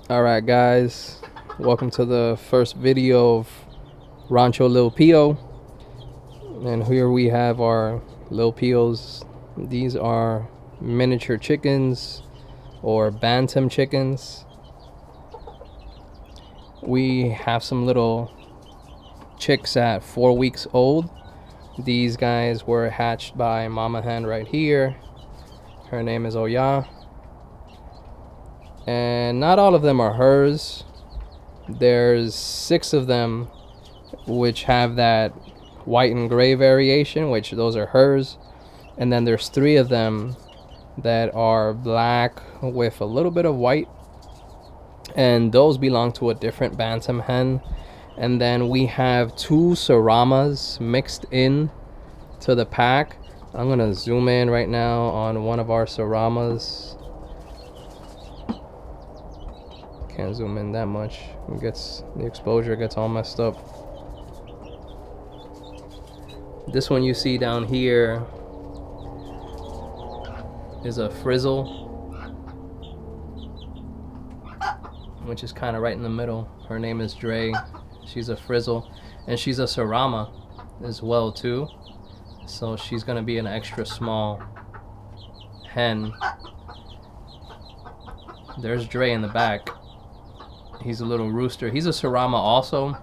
Alright guys, welcome to the first video of Rancho Lil Pio. And here we have our Lil Pios. These are miniature chickens or Bantam chickens. We have some little chicks at 4 weeks old. These guys were hatched by Mama Hen right here. Her name is Oya. And not all of them are hers. There's 6 of them which have that white and gray variation, which those are hers. And then there's 3 of them that are black with a little bit of white, and those belong to a different Bantam hen. And then we have 2 Saramas mixed in to the pack. I'm gonna zoom in right now on one of our Saramas. Can't zoom in that much. The exposure gets all messed up. This one you see down here is a frizzle, which is kind of right in the middle. Her name is Dre. She's a frizzle, and she's a Sarama as well too. So she's gonna be an extra small hen. There's Dre in the back. He's a little rooster. He's a Sarama also.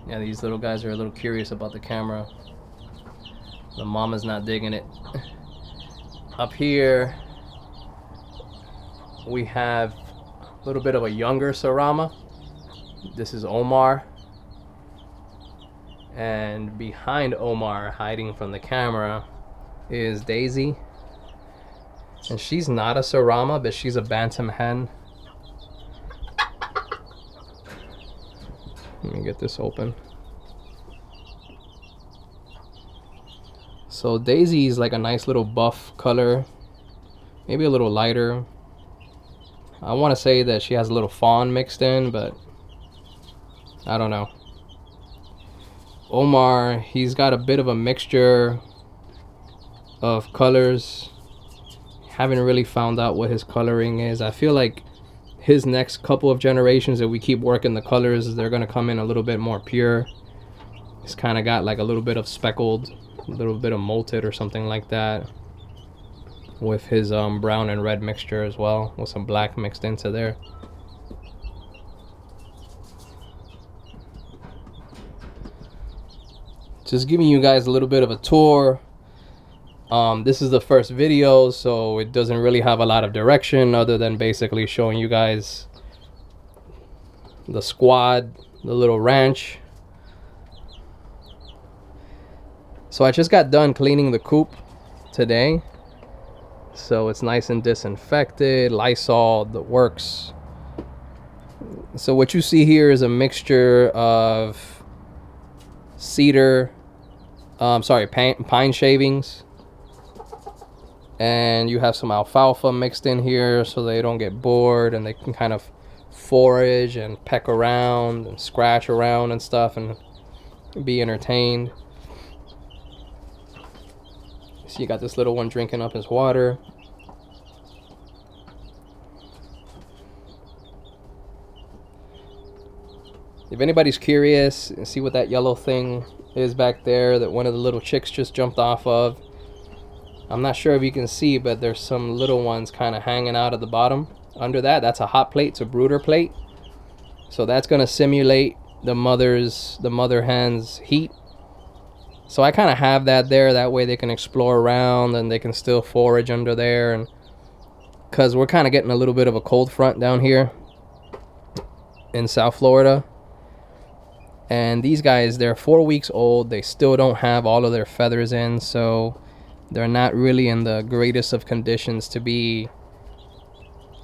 Yeah, these little guys are a little curious about the camera. The mama's not digging it. Up here, we have a little bit of a younger Sarama. This is Omar. And behind Omar, hiding from the camera, is Daisy. And she's not a Sarama, but she's a Bantam hen. Let me get this open. So Daisy is like a nice little buff color, maybe a little lighter. I want to say that she has a little fawn mixed in, but I don't know. Omar, he's got a bit of a mixture of colors. Haven't really found out what his coloring is. I feel like his next couple of generations, if we keep working the colors, they're gonna come in a little bit more pure. He's kind of got like a little bit of speckled, a little bit of molted or something like that, with his brown and red mixture as well, with some black mixed into there. Just giving you guys a little bit of a tour. This is the first video, so it doesn't really have a lot of direction other than basically showing you guys the squad, the little ranch. So I just got done cleaning the coop today, so it's nice and disinfected, Lysol, the works. So what you see here is a mixture of pine shavings. And you have some alfalfa mixed in here so they don't get bored and they can kind of forage and peck around and scratch around and stuff and be entertained. So you got this little one drinking up his water. If anybody's curious and see what that yellow thing is back there that one of the little chicks just jumped off of, I'm not sure if you can see, but there's some little ones kind of hanging out at the bottom. Under that, that's a hot plate. It's a brooder plate. So that's going to simulate the mother hen's heat. So I kind of have that there. That way they can explore around and they can still forage under there. And because we're kind of getting a little bit of a cold front down here in South Florida. And these guys, they're 4 weeks old. They still don't have all of their feathers in. So they're not really in the greatest of conditions to be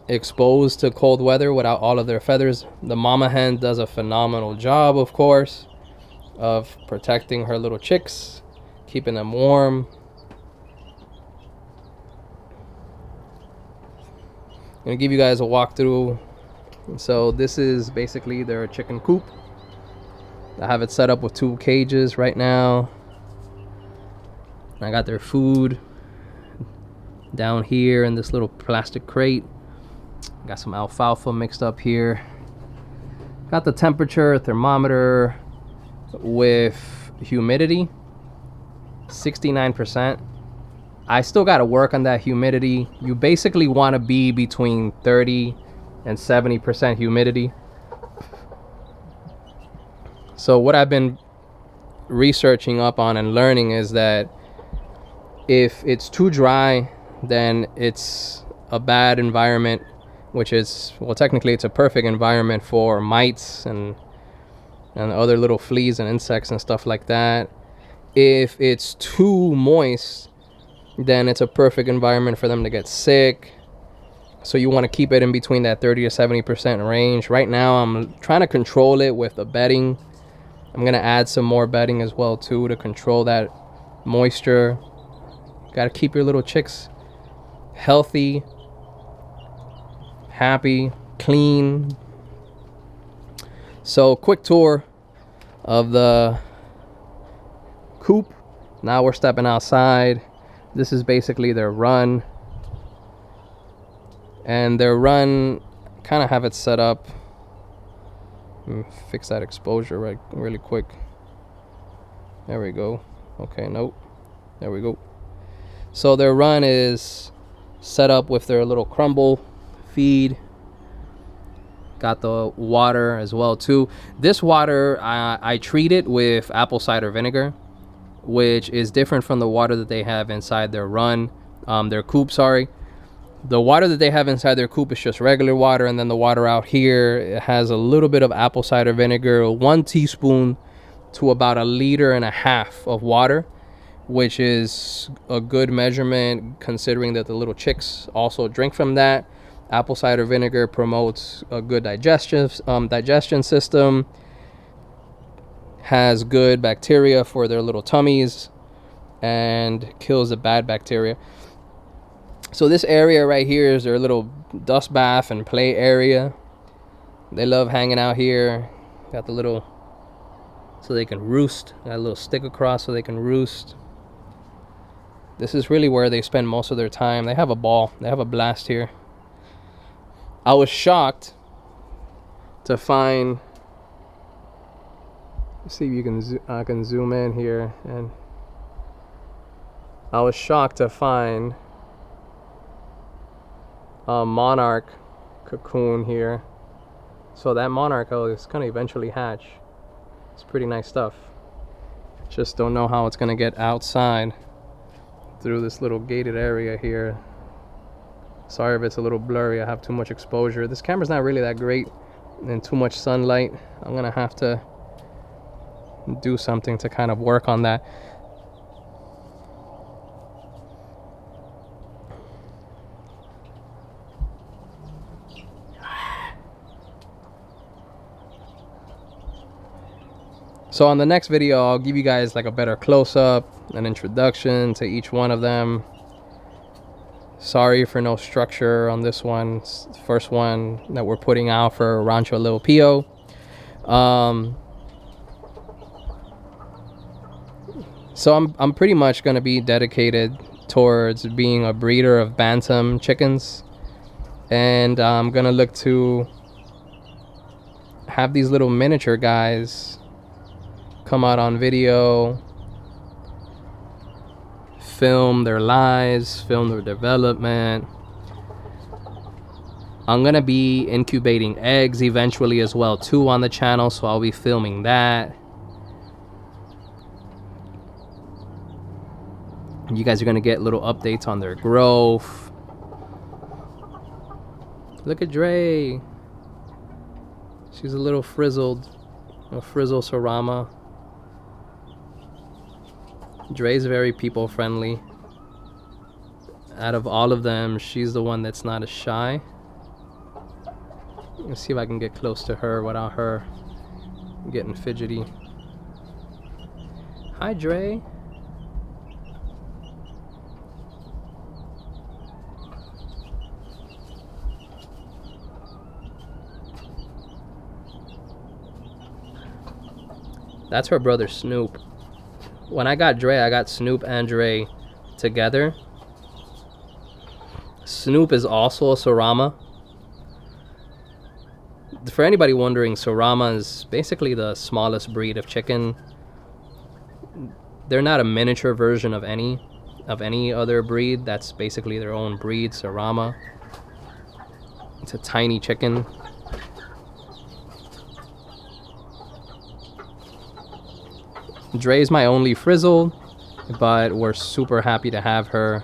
exposed to cold weather without all of their feathers. The mama hen does a phenomenal job, of course, of protecting her little chicks, keeping them warm. I'm gonna give you guys a walkthrough. So this is basically their chicken coop. I have it set up with 2 cages right now. I got their food Down here in this little plastic crate, got some alfalfa mixed up here. Got the temperature thermometer with humidity, 69%. I still got to work on that humidity. You basically want to be between 30 and 70% humidity. So what I've been researching up on and learning is that if it's too dry, then it's a bad environment, which is, well, technically it's a perfect environment for mites and other little fleas and insects and stuff like that. If it's too moist, then it's a perfect environment for them to get sick. So you want to keep it in between that 30 to 70% range. Right now I'm trying to control it with the bedding. I'm going to add some more bedding as well too to control that moisture. Got to keep your little chicks healthy, happy, clean. So quick tour of the coop. Now we're stepping outside. This is basically their run. And their run, kind of have it set up. Fix that exposure really quick. There we go. Okay, nope. There we go. So their run is set up with their little crumble feed. Got the water as well too. This water, I treat it with apple cider vinegar, which is different from the water that they have inside their run, their coop, sorry. The water that they have inside their coop is just regular water, and then the water out here, it has a little bit of apple cider vinegar, 1 teaspoon to about 1.5 liters of water, which is a good measurement considering that the little chicks also drink from that. Apple cider vinegar promotes a good digestion system, has good bacteria for their little tummies, and kills the bad bacteria. So this area right here is their little dust bath and play area. They love hanging out here. Got the little, so they can roost. Got a little stick across so they can roost. This is really where they spend most of their time. They have a ball. They have a blast here. I was shocked to find, let's see if you can I can zoom in here, and I was shocked to find a monarch cocoon here. So that monarch is gonna eventually hatch. It's pretty nice stuff. Just don't know how it's gonna get outside through this little gated area here. Sorry if it's a little blurry. I have too much exposure. This camera's not really that great and too much sunlight. I'm gonna have to do something to kind of work on that. So on the next video, I'll give you guys like a better close-up, an introduction to each one of them. Sorry for no structure on this one. It's the first one that we're putting out for Rancho Lil Pio. So I'm pretty much going to be dedicated towards being a breeder of Bantam chickens. And I'm going to look to have these little miniature guys come out on video, film their lives, film their development. I'm gonna be incubating eggs eventually as well too on the channel, so I'll be filming that. And you guys are gonna get little updates on their growth. Look at Dre. She's a little frizzled, a frizzle Sarama. Dre's very people friendly. Out of all of them, she's the one that's not as shy. Let's see if I can get close to her without her getting fidgety. Hi, Dre. That's her brother Snoop. When I got Dre, I got Snoop and Dre together. Snoop is also a Sarama. For anybody wondering, Sarama is basically the smallest breed of chicken. They're not a miniature version of any other breed. That's basically their own breed, Sarama. It's a tiny chicken. Dre's my only frizzle, but we're super happy to have her.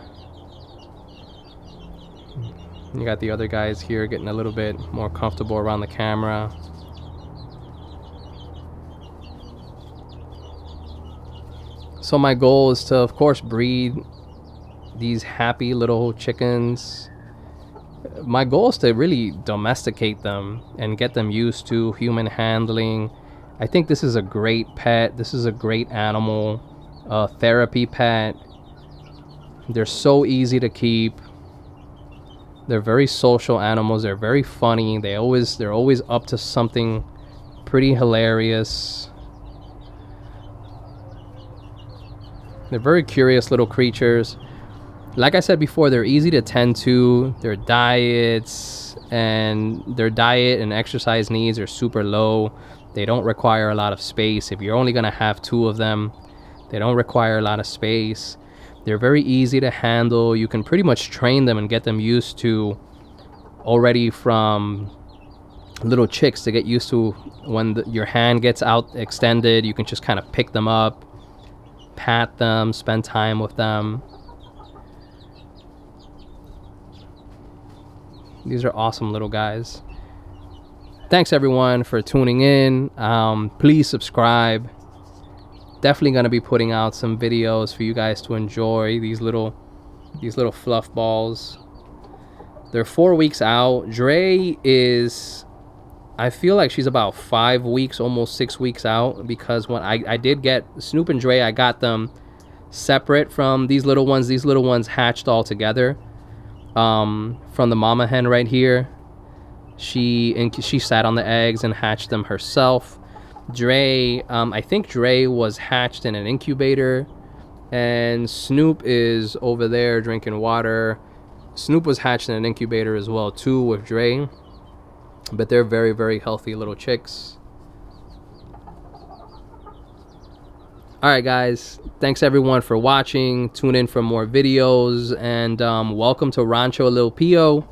You got the other guys here getting a little bit more comfortable around the camera. So my goal is to, of course, breed these happy little chickens. My goal is to really domesticate them and get them used to human handling. I think this is a great pet. This is a great animal therapy pet. They're so easy to keep. They're very social animals. They're very funny. They're always up to something pretty hilarious. They're very curious little creatures. Like I said before, they're easy to tend to. Their diet and exercise needs are super low. They don't require a lot of space. If you're only going to have 2 of them, they don't require a lot of space. They're very easy to handle. You can pretty much train them and get them used to already from little chicks to get used to when your hand gets out extended. You can just kind of pick them up, pat them, spend time with them. These are awesome little guys. Thanks everyone for tuning in. Please subscribe. Definitely going to be putting out some videos for you guys to enjoy. These little fluff balls. They're 4 weeks out. Dre is, I feel like she's about 5 weeks, almost 6 weeks out, because when I did get Snoop and Dre, I got them separate from these little ones. These little ones hatched all together from the mama hen right here. She sat on the eggs and hatched them herself. Dre, I think Dre was hatched in an incubator, and Snoop is over there drinking water. Snoop was hatched in an incubator as well too with Dre, but they're very, very healthy little chicks. Alright guys, thanks everyone for watching. Tune in for more videos, and welcome to Rancho Lil Pio.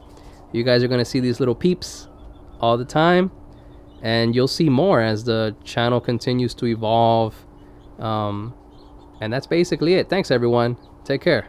You guys are going to see these little peeps all the time, and you'll see more as the channel continues to evolve. And that's basically it. Thanks everyone. Take care.